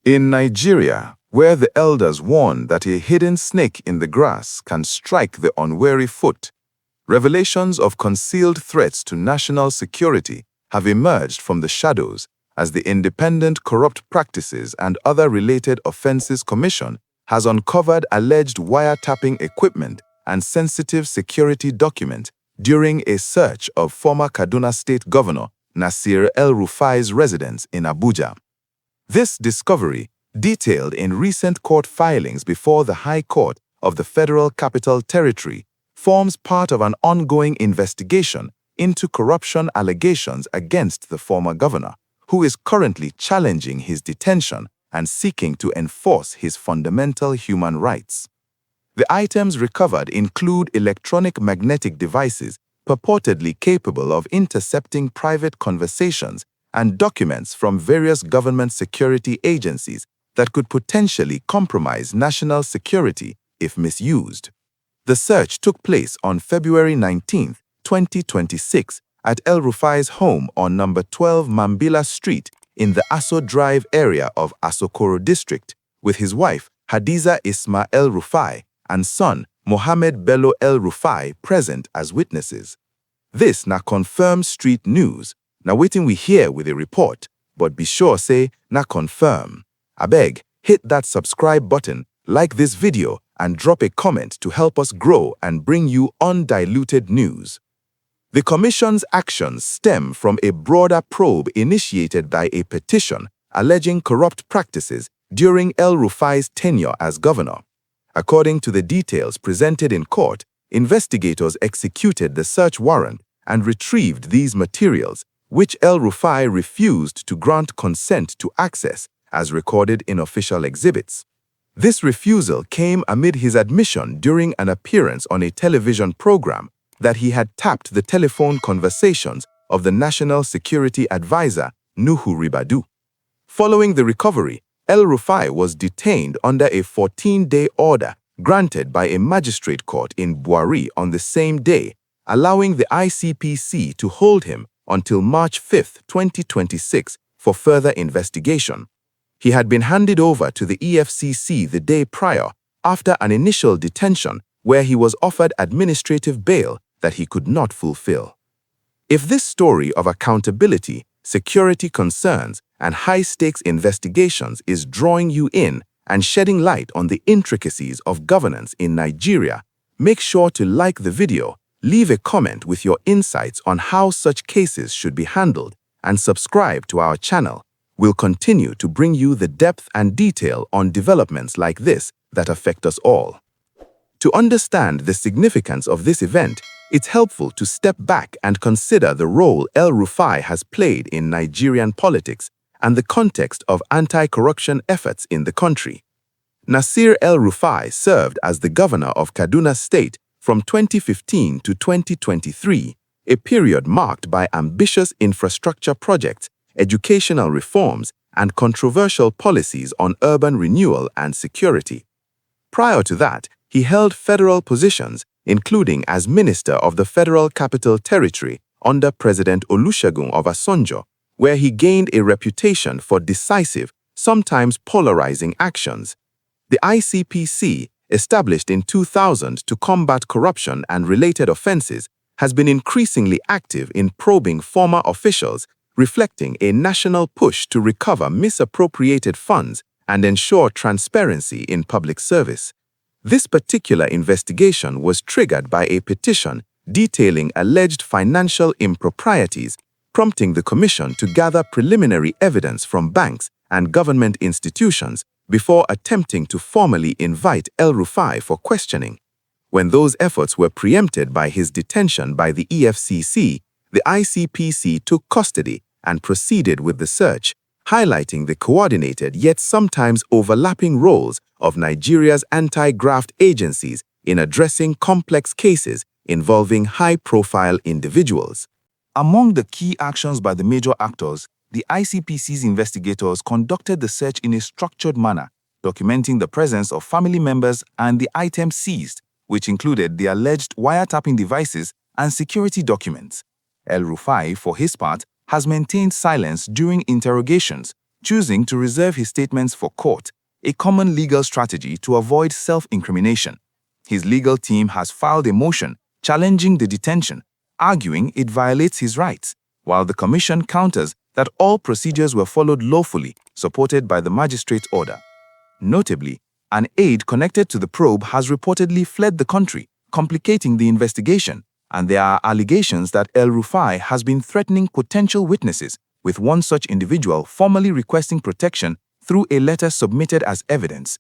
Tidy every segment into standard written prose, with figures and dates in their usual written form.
In Nigeria, where the elders warn that a hidden snake in the grass can strike the unwary foot, revelations of concealed threats to national security have emerged from the shadows as the Independent Corrupt Practices and Other Related Offences Commission has uncovered alleged wiretapping equipment and sensitive security documents during a search of former Kaduna State Governor Nasir El-Rufai's residence in Abuja. This discovery, detailed in recent court filings before the High Court of the Federal Capital Territory, forms part of an ongoing investigation into corruption allegations against the former governor, who is currently challenging his detention and seeking to enforce his fundamental human rights. The items recovered include electronic magnetic devices purportedly capable of intercepting private conversations and documents from various government security agencies that could potentially compromise national security if misused. The search took place on February 19, 2026 at El-Rufai's home on number 12 Mambila Street in the Aso Drive area of Asokoro District, with his wife Hadiza Isma El-Rufai and son Mohammed Bello El-Rufai present as witnesses. This na confirmed street news. Na waiting we hear with a report, but be sure say na confirm. Abeg, hit that subscribe button, like this video, and drop a comment to help us grow and bring you undiluted news. The Commission's actions stem from a broader probe initiated by a petition alleging corrupt practices during El-Rufai's tenure as governor. According to the details presented in court, investigators executed the search warrant and retrieved these materials, which El-Rufai refused to grant consent to access, as recorded in official exhibits. This refusal came amid his admission during an appearance on a television program that he had tapped the telephone conversations of the National Security Advisor, Nuhu Ribadu. Following the recovery, El-Rufai was detained under a 14-day order granted by a magistrate court in Buari on the same day, allowing the ICPC to hold him until March 5, 2026 for further investigation. He had been handed over to the EFCC the day prior after an initial detention where he was offered administrative bail that he could not fulfill. If this story of accountability, security concerns, and high-stakes investigations is drawing you in and shedding light on the intricacies of governance in Nigeria, make sure to like the video, leave a comment with your insights on how such cases should be handled, and subscribe to our channel. We'll continue to bring you the depth and detail on developments like this that affect us all. To understand the significance of this event, it's helpful to step back and consider the role El-Rufai has played in Nigerian politics and the context of anti-corruption efforts in the country. Nasir El-Rufai served as the governor of Kaduna State from 2015 to 2023, a period marked by ambitious infrastructure projects, educational reforms, and controversial policies on urban renewal and security. Prior to that, he held federal positions, including as Minister of the Federal Capital Territory under President Olusegun Obasanjo, where he gained a reputation for decisive, sometimes polarizing actions. The ICPC, established in 2000 to combat corruption and related offenses, has been increasingly active in probing former officials, reflecting a national push to recover misappropriated funds and ensure transparency in public service. This particular investigation was triggered by a petition detailing alleged financial improprieties, prompting the Commission to gather preliminary evidence from banks and government institutions before attempting to formally invite El-Rufai for questioning. When those efforts were preempted by his detention by the EFCC, the ICPC took custody and proceeded with the search, highlighting the coordinated yet sometimes overlapping roles of Nigeria's anti-graft agencies in addressing complex cases involving high-profile individuals. Among the key actions by the major actors, the ICPC's investigators conducted the search in a structured manner, documenting the presence of family members and the items seized, which included the alleged wiretapping devices and security documents. El-Rufai, for his part, has maintained silence during interrogations, choosing to reserve his statements for court, a common legal strategy to avoid self-incrimination. His legal team has filed a motion challenging the detention, arguing it violates his rights, while the commission counters that all procedures were followed lawfully, supported by the magistrate's order. Notably, an aide connected to the probe has reportedly fled the country, complicating the investigation, and there are allegations that El-Rufai has been threatening potential witnesses, with one such individual formally requesting protection through a letter submitted as evidence.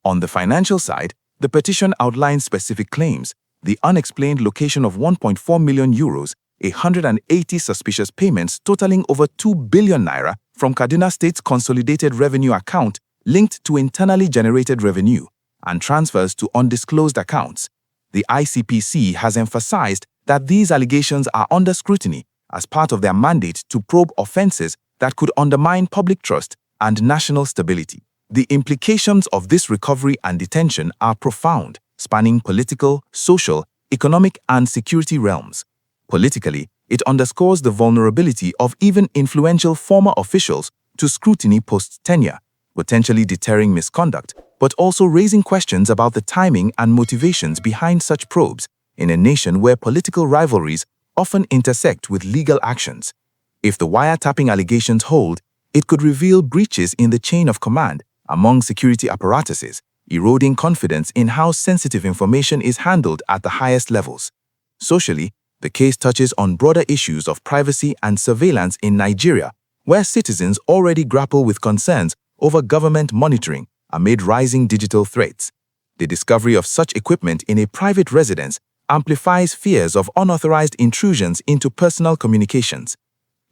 On the financial side, the petition outlines specific claims: the unexplained location of 1.4 million euros, 180 suspicious payments totaling over 2 billion naira from Kaduna State's consolidated revenue account linked to internally generated revenue, and transfers to undisclosed accounts. The ICPC has emphasized that these allegations are under scrutiny as part of their mandate to probe offenses that could undermine public trust and national stability. The implications of this recovery and detention are profound, spanning political, social, economic, and security realms. Politically, it underscores the vulnerability of even influential former officials to scrutiny post-tenure, potentially deterring misconduct, but also raising questions about the timing and motivations behind such probes in a nation where political rivalries often intersect with legal actions. If the wiretapping allegations hold, it could reveal breaches in the chain of command among security apparatuses, eroding confidence in how sensitive information is handled at the highest levels. Socially, the case touches on broader issues of privacy and surveillance in Nigeria, where citizens already grapple with concerns over government monitoring amid rising digital threats. The discovery of such equipment in a private residence amplifies fears of unauthorized intrusions into personal communications.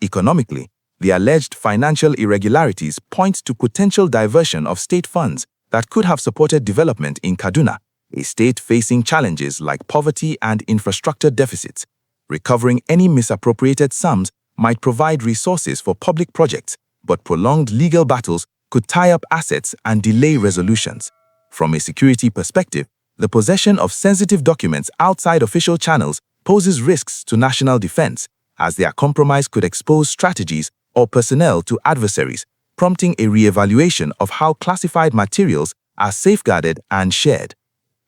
Economically, the alleged financial irregularities point to potential diversion of state funds that could have supported development in Kaduna, a state facing challenges like poverty and infrastructure deficits. Recovering any misappropriated sums might provide resources for public projects, but prolonged legal battles could tie up assets and delay resolutions. From a security perspective, the possession of sensitive documents outside official channels poses risks to national defense, as their compromise could expose strategies or personnel to adversaries, prompting a re-evaluation of how classified materials are safeguarded and shared.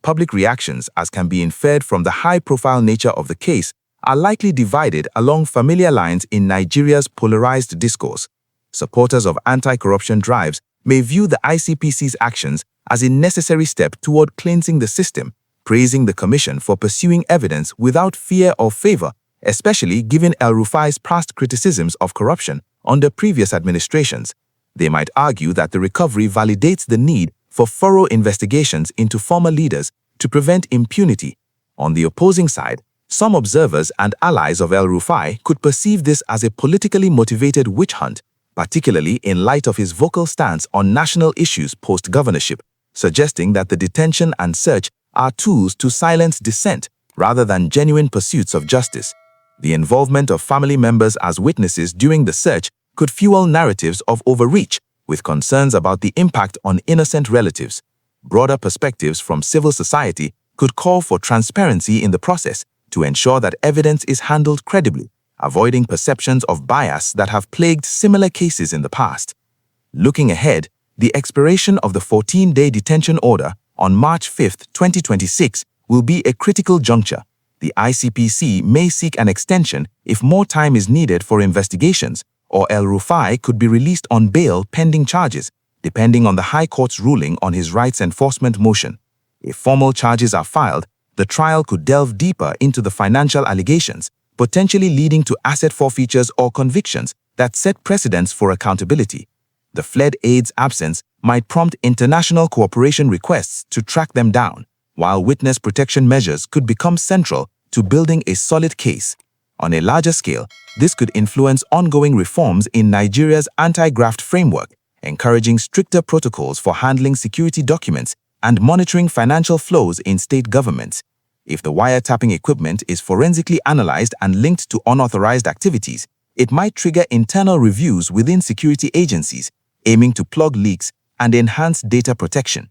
Public reactions, as can be inferred from the high-profile nature of the case, are likely divided along familiar lines in Nigeria's polarized discourse. Supporters of anti-corruption drives may view the ICPC's actions as a necessary step toward cleansing the system, praising the Commission for pursuing evidence without fear or favor, especially given El-Rufai's past criticisms of corruption under previous administrations. They might argue that the recovery validates the need for thorough investigations into former leaders to prevent impunity. On the opposing side, some observers and allies of El-Rufai could perceive this as a politically motivated witch hunt, particularly in light of his vocal stance on national issues post-governorship, suggesting that the detention and search are tools to silence dissent rather than genuine pursuits of justice. The involvement of family members as witnesses during the search could fuel narratives of overreach, with concerns about the impact on innocent relatives. Broader perspectives from civil society could call for transparency in the process to ensure that evidence is handled credibly, avoiding perceptions of bias that have plagued similar cases in the past. Looking ahead, the expiration of the 14-day detention order on March 5, 2026 will be a critical juncture. The ICPC may seek an extension if more time is needed for investigations, or El-Rufai could be released on bail pending charges, depending on the High Court's ruling on his rights enforcement motion. If formal charges are filed, the trial could delve deeper into the financial allegations, potentially leading to asset forfeitures or convictions that set precedents for accountability. The fled aide's absence might prompt international cooperation requests to track them down, while witness protection measures could become central to building a solid case. On a larger scale, this could influence ongoing reforms in Nigeria's anti-graft framework, encouraging stricter protocols for handling security documents and monitoring financial flows in state governments. If the wiretapping equipment is forensically analyzed and linked to unauthorized activities, it might trigger internal reviews within security agencies, aiming to plug leaks and enhance data protection.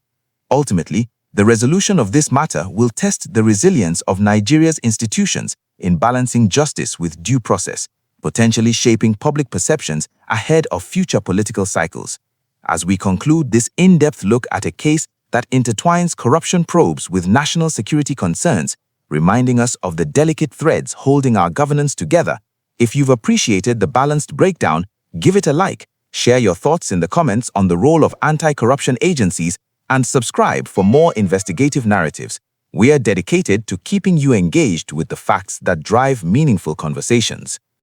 Ultimately, the resolution of this matter will test the resilience of Nigeria's institutions in balancing justice with due process, potentially shaping public perceptions ahead of future political cycles. As we conclude this in-depth look at a case that intertwines corruption probes with national security concerns, reminding us of the delicate threads holding our governance together, if you've appreciated the balanced breakdown, give it a like, share your thoughts in the comments on the role of anti-corruption agencies, and subscribe for more investigative narratives. We are dedicated to keeping you engaged with the facts that drive meaningful conversations.